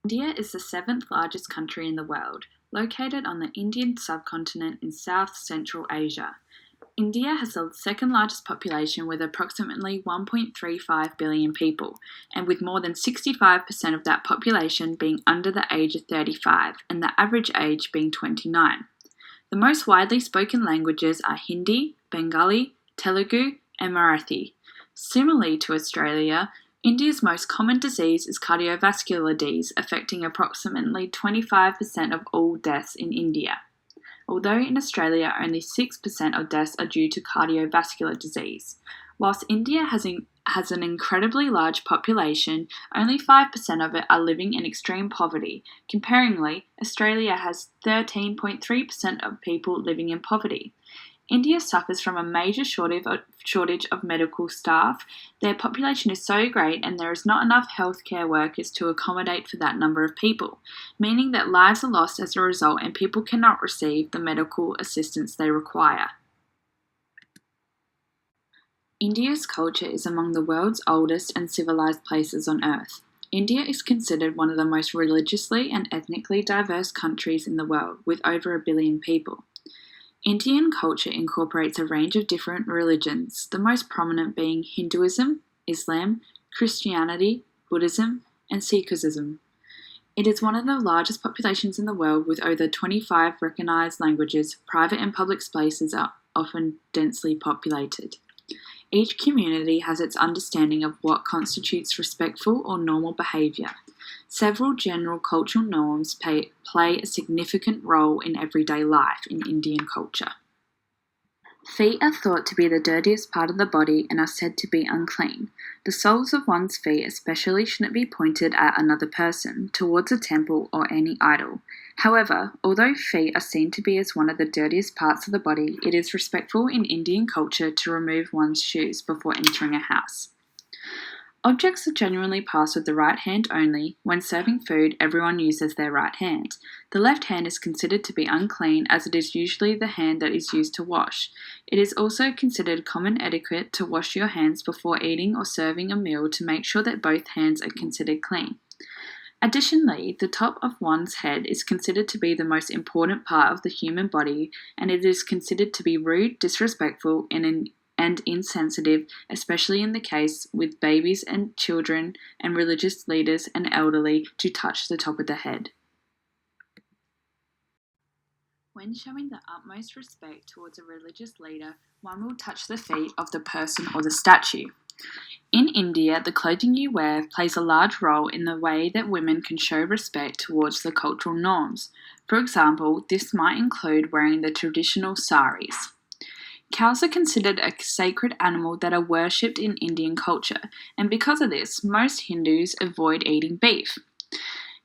India is the seventh largest country in the world, located on the Indian subcontinent in South-Central Asia. India has the second largest population with approximately 1.35 billion people, and with more than 65% of that population being under the age of 35 and the average age being 29. The most widely spoken languages are Hindi, Bengali, Telugu, and Marathi. Similarly to Australia, India's most common disease is cardiovascular disease, affecting approximately 25% of all deaths in India. Although in Australia only 6% of deaths are due to cardiovascular disease. Whilst India has an incredibly large population, only 5% of it are living in extreme poverty. Comparingly, Australia has 13.3% of people living in poverty. India suffers from a major shortage of medical staff. Their population is so great and there is not enough healthcare workers to accommodate for that number of people, meaning that lives are lost as a result and people cannot receive the medical assistance they require. India's culture is among the world's oldest and civilized places on earth. India is considered one of the most religiously and ethnically diverse countries in the world, with over 1 billion people. Indian culture incorporates a range of different religions, the most prominent being Hinduism, Islam, Christianity, Buddhism, and Sikhism. It is one of the largest populations in the world with over 25 recognized languages. Private and public spaces are often densely populated. Each community has its understanding of what constitutes respectful or normal behaviour. Several general cultural norms play a significant role in everyday life in Indian culture. Feet are thought to be the dirtiest part of the body and are said to be unclean. The soles of one's feet especially shouldn't be pointed at another person, towards a temple or any idol. However, although feet are seen to be as one of the dirtiest parts of the body, it is respectful in Indian culture to remove one's shoes before entering a house. Objects are generally passed with the right hand only. When serving food, everyone uses their right hand. The left hand is considered to be unclean as it is usually the hand that is used to wash. It is also considered common etiquette to wash your hands before eating or serving a meal to make sure that both hands are considered clean. Additionally, the top of one's head is considered to be the most important part of the human body, and it is considered to be rude, disrespectful, and insensitive, especially in the case with babies and children and religious leaders and elderly, to touch the top of the head. When showing the utmost respect towards a religious leader, one will touch the feet of the person or the statue. In India, the clothing you wear plays a large role in the way that women can show respect towards the cultural norms. For example, this might include wearing the traditional saris. Cows are considered a sacred animal that are worshipped in Indian culture, and because of this, most Hindus avoid eating beef.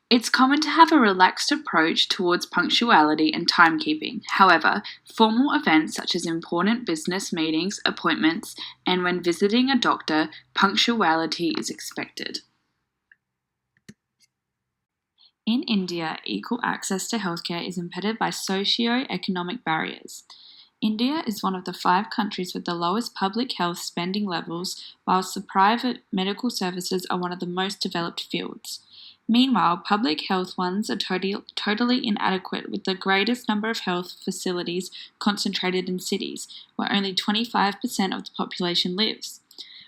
It's common to have a relaxed approach towards punctuality and timekeeping. However, formal events such as important business meetings, appointments, and when visiting a doctor, punctuality is expected. In India, equal access to healthcare is impeded by socio-economic barriers. India is one of the 5 countries with the lowest public health spending levels, whilst the private medical services are one of the most developed fields. Meanwhile, public health ones are totally inadequate, with the greatest number of health facilities concentrated in cities, where only 25% of the population lives.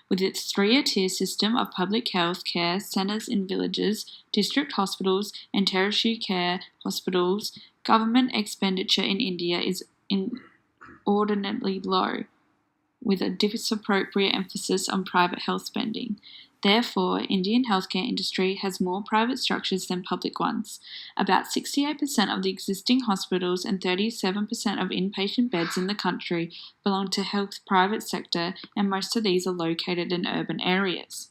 With its 3-tier system of public health care centres in villages, district hospitals, and tertiary care hospitals, government expenditure in India is inordinately low, with a disappropriate emphasis on private health spending. Therefore, Indian healthcare industry has more private structures than public ones. About 68% of the existing hospitals and 37% of inpatient beds in the country belong to health private sector, and most of these are located in urban areas.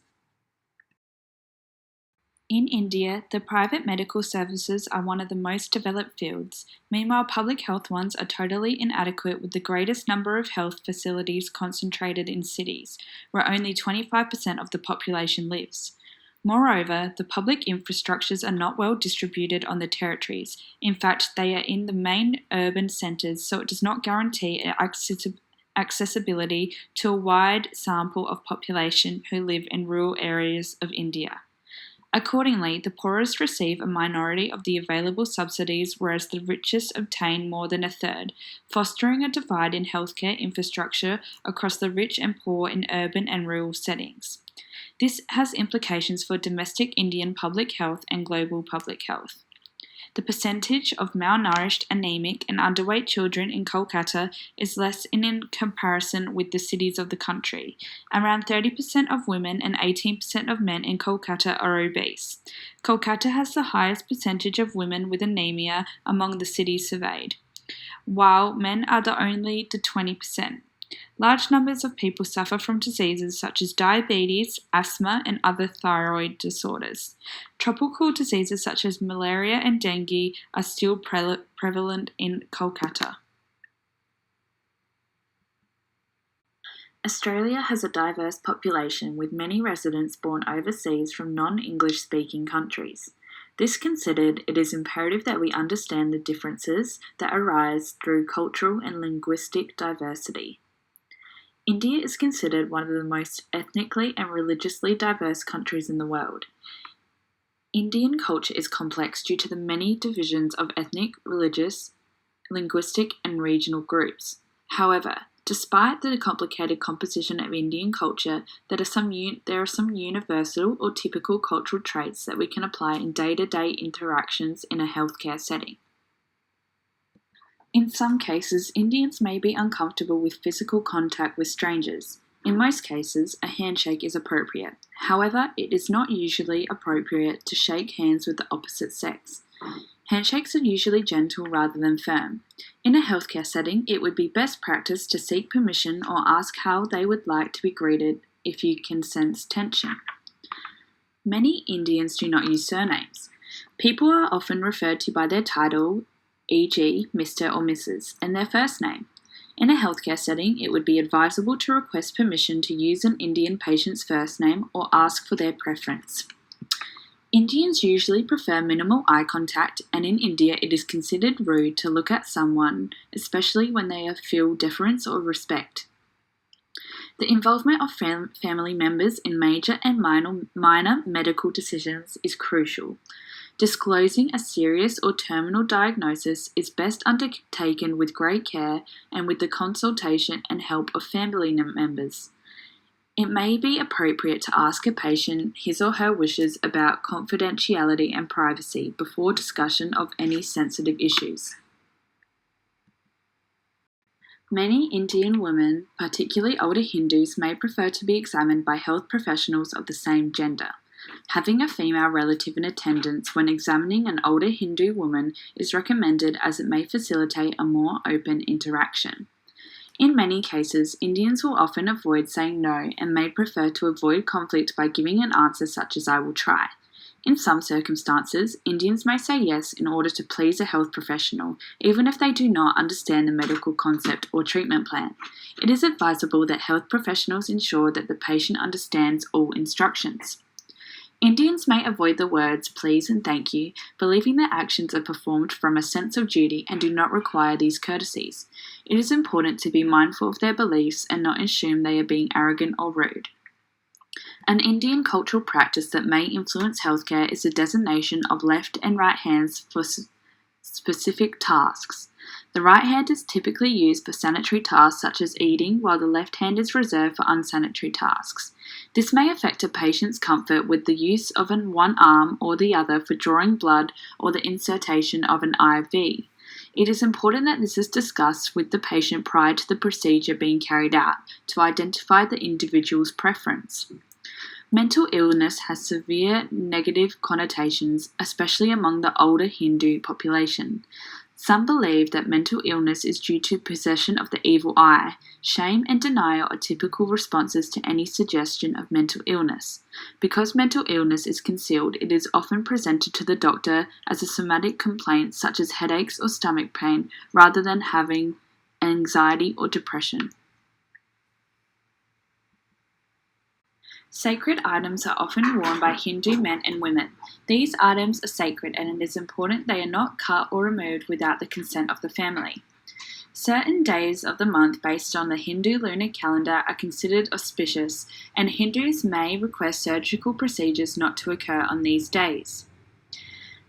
In India, the private medical services are one of the most developed fields. Meanwhile, public health ones are totally inadequate, with the greatest number of health facilities concentrated in cities, where only 25% of the population lives. Moreover, the public infrastructures are not well distributed on the territories. In fact, they are in the main urban centres, so it does not guarantee accessibility to a wide sample of population who live in rural areas of India. Accordingly, the poorest receive a minority of the available subsidies, whereas the richest obtain more than a third, fostering a divide in healthcare infrastructure across the rich and poor in urban and rural settings. This has implications for domestic Indian public health and global public health. The percentage of malnourished, anemic, and underweight children in Kolkata is less in comparison with the cities of the country. Around 30% of women and 18% of men in Kolkata are obese. Kolkata has the highest percentage of women with anemia among the cities surveyed, while men are only the 20%. Large numbers of people suffer from diseases such as diabetes, asthma, and other thyroid disorders. Tropical diseases such as malaria and dengue are still prevalent in Kolkata. Australia has a diverse population with many residents born overseas from non-English speaking countries. This considered, it is imperative that we understand the differences that arise through cultural and linguistic diversity. India is considered one of the most ethnically and religiously diverse countries in the world. Indian culture is complex due to the many divisions of ethnic, religious, linguistic, and regional groups. However, despite the complicated composition of Indian culture, there are some universal or typical cultural traits that we can apply in day-to-day interactions in a healthcare setting. In some cases, Indians may be uncomfortable with physical contact with strangers. In most cases, a handshake is appropriate. However, it is not usually appropriate to shake hands with the opposite sex. Handshakes are usually gentle rather than firm. In a healthcare setting, it would be best practice to seek permission or ask how they would like to be greeted if you can sense tension. Many Indians do not use surnames. People are often referred to by their title, e.g., Mr. or Mrs., and their first name. In a healthcare setting, it would be advisable to request permission to use an Indian patient's first name or ask for their preference. Indians usually prefer minimal eye contact, and in India it is considered rude to look at someone, especially when they feel deference or respect. The involvement of family members in major and minor medical decisions is crucial. Disclosing a serious or terminal diagnosis is best undertaken with great care and with the consultation and help of family members. It may be appropriate to ask a patient his or her wishes about confidentiality and privacy before discussion of any sensitive issues. Many Indian women, particularly older Hindus, may prefer to be examined by health professionals of the same gender. Having a female relative in attendance when examining an older Hindu woman is recommended as it may facilitate a more open interaction. In many cases, Indians will often avoid saying no and may prefer to avoid conflict by giving an answer such as "I will try." In some circumstances, Indians may say yes in order to please a health professional, even if they do not understand the medical concept or treatment plan. It is advisable that health professionals ensure that the patient understands all instructions. Indians may avoid the words please and thank you, believing that actions are performed from a sense of duty and do not require these courtesies. It is important to be mindful of their beliefs and not assume they are being arrogant or rude. An Indian cultural practice that may influence healthcare is the designation of left and right hands for specific tasks. The right hand is typically used for sanitary tasks such as eating, while the left hand is reserved for unsanitary tasks. This may affect a patient's comfort with the use of one arm or the other for drawing blood or the insertion of an IV. It is important that this is discussed with the patient prior to the procedure being carried out to identify the individual's preference. Mental illness has severe negative connotations, especially among the older Hindu population. Some believe that mental illness is due to possession of the evil eye. Shame and denial are typical responses to any suggestion of mental illness. Because mental illness is concealed, it is often presented to the doctor as a somatic complaint such as headaches or stomach pain, rather than having anxiety or depression. Sacred items are often worn by Hindu men and women. These items are sacred and it is important they are not cut or removed without the consent of the family. Certain days of the month based on the Hindu lunar calendar are considered auspicious, and Hindus may request surgical procedures not to occur on these days.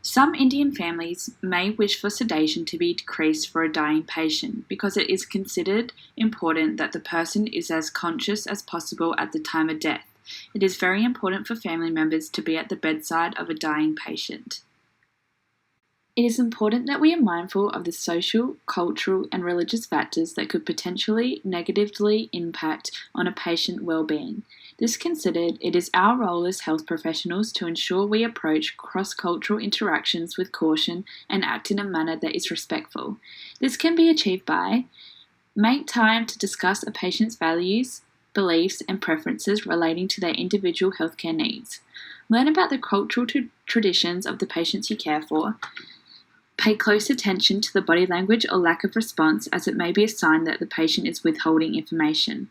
Some Indian families may wish for sedation to be decreased for a dying patient because it is considered important that the person is as conscious as possible at the time of death. It is very important for family members to be at the bedside of a dying patient. It is important that we are mindful of the social, cultural, and religious factors that could potentially negatively impact on a patient's well-being. This considered, it is our role as health professionals to ensure we approach cross-cultural interactions with caution and act in a manner that is respectful. This can be achieved by make time to discuss a patient's values, beliefs, and preferences relating to their individual healthcare needs. Learn about the cultural traditions of the patients you care for. Pay close attention to the body language or lack of response, as it may be a sign that the patient is withholding information.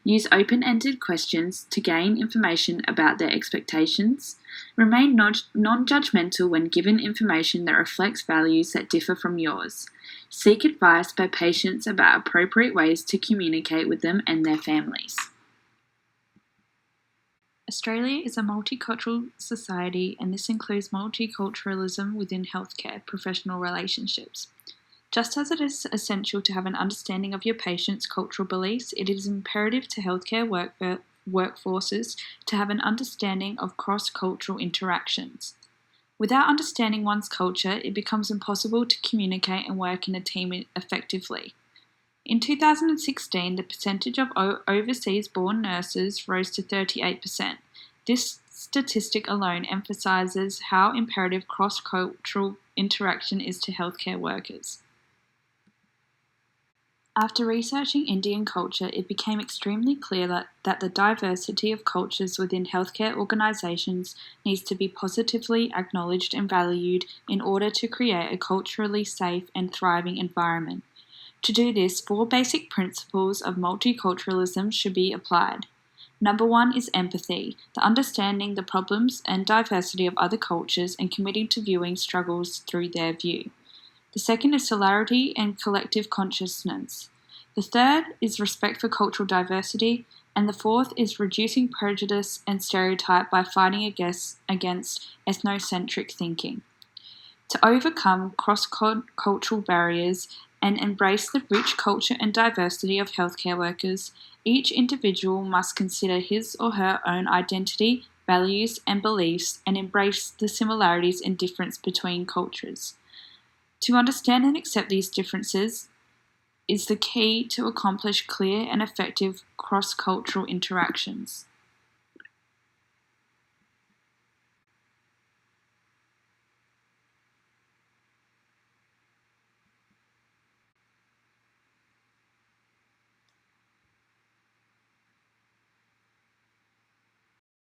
Use open-ended questions to gain information about their expectations. Remain non-judgmental when given information that reflects values that differ from yours. Seek advice by patients about appropriate ways to communicate with them and their families. Australia is a multicultural society, and this includes multiculturalism within healthcare professional relationships. Just as it is essential to have an understanding of your patient's cultural beliefs, it is imperative to healthcare workforces to have an understanding of cross-cultural interactions. Without understanding one's culture, it becomes impossible to communicate and work in a team effectively. In 2016, the percentage of overseas-born nurses rose to 38%. This statistic alone emphasizes how imperative cross-cultural interaction is to healthcare workers. After researching Indian culture, it became extremely clear that the diversity of cultures within healthcare organizations needs to be positively acknowledged and valued in order to create a culturally safe and thriving environment. To do this, 4 basic principles of multiculturalism should be applied. Number 1 is empathy, the understanding the problems and diversity of other cultures and committing to viewing struggles through their view. The second is solidarity and collective consciousness. The third is respect for cultural diversity, and the fourth is reducing prejudice and stereotype by fighting against ethnocentric thinking. To overcome cross-cultural barriers and embrace the rich culture and diversity of healthcare workers, each individual must consider his or her own identity, values, and beliefs and embrace the similarities and difference between cultures. To understand and accept these differences is the key to accomplish clear and effective cross-cultural interactions.